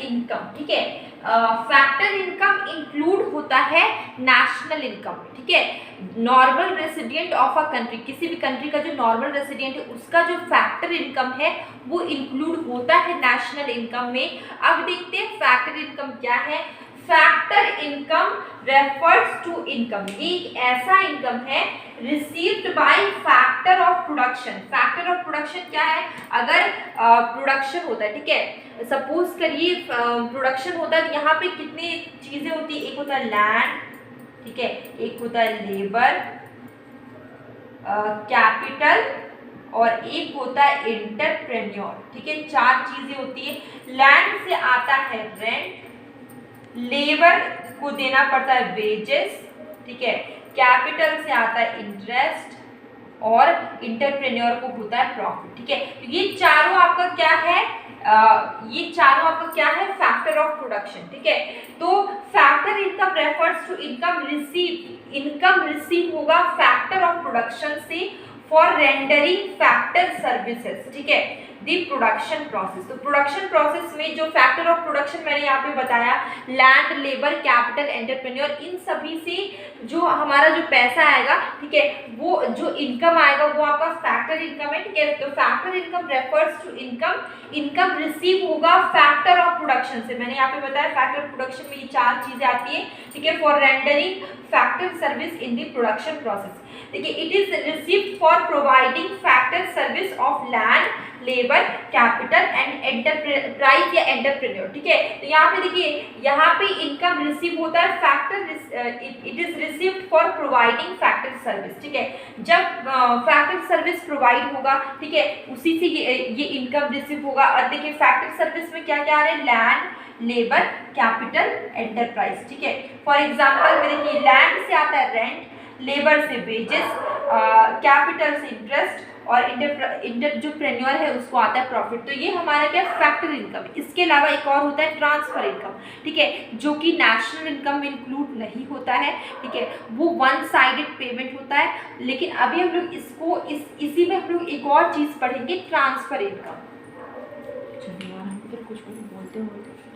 Income, ठीक है। Factor income include होता है नेशनल इनकम, ठीक है। Normal resident of a country, किसी भी कंट्री का जो नॉर्मल रेसिडेंट है उसका जो फैक्टर इनकम है वो इंक्लूड होता है नेशनल इनकम में। अब देखते हैं फैक्टर इनकम क्या है। Factor income refers to income, ये एक ऐसा इनकम है received by factor of production. Factor of production क्या है? अगर प्रोडक्शन होता है, ठीक है, सपोज करिए प्रोडक्शन होता है तो यहाँ पे कितनी चीजें होती है, एक होता है लैंड, ठीक है, एक होता है लेबर, कैपिटल और एक होता है एंटरप्रेन्योर, ठीक है। चार चीजें होती है। लैंड से आता है रेंट, लेबर को देना पड़ता है वेजेस, ठीक है, कैपिटल से आता है इंटरेस्ट और इंटरप्रेन्योर को होता है प्रॉफिट, ठीक है। तो ये चारों आपका क्या है? ये चारों आपका क्या है? फैक्टर ऑफ प्रोडक्शन, ठीक है। तो factor income refers to income receive, income receive होगा फैक्टर ऑफ प्रोडक्शन से फॉर रेंडरिंग फैक्टर सर्विसेज, ठीक है, दी प्रोडक्शन प्रोसेस। तो प्रोडक्शन प्रोसेस में जो फैक्टर ऑफ प्रोडक्शन मैंने यहाँ पे बताया, लैंड, लेबर, कैपिटल, एंटरप्रेन्योर, इन सभी से जो हमारा जो पैसा आएगा, ठीक है, वो जो इनकम आएगा वो आपका फैक्टर इनकम है, ठीक है। तो factor income refers to income, income receive होगा फैक्टर ऑफ प्रोडक्शन से। मैंने यहाँ पे बताया फैक्टर प्रोडक्शन में ये चार चीजें आती है, ठीक है, for rendering factor service in the production process. देखिए, it is received for providing factor service of land, labour, capital and enterprise या एंटरप्रेन्योर, ठीक है। तो यहाँ पे देखिए, यहाँ पे इनकम रिसीव होता है factor, it is received for providing factor service, ठीक है। जब फैक्टर सर्विस प्रोवाइड होगा, ठीक है, उसी से ये इनकम रिसीव होगा। और देखिए फैक्टर सर्विस में क्या क्या आ रहा है? लैंड, लेबर, कैपिटल, एंटरप्राइज, ठीक है। फॉर एग्जाम्पल में देखिए, लैंड से आता है रेंट, लेबर से वेजेस, कैपिटल से इंटरेस्ट और इंटरप्रेन्योर है उसको आता है प्रॉफिट। तो ये हमारा क्या फैक्टर इनकम। इसके अलावा एक और होता है ट्रांसफर इनकम, ठीक है, जो कि नेशनल इनकम में इंक्लूड नहीं होता है, ठीक है, वो वन साइडेड पेमेंट होता है। लेकिन अभी हम लोग इसको इसी में हम लोग एक और चीज पढ़ेंगे, ट्रांसफर इनकम। चलिए यार, हम फिर कुछ बोलते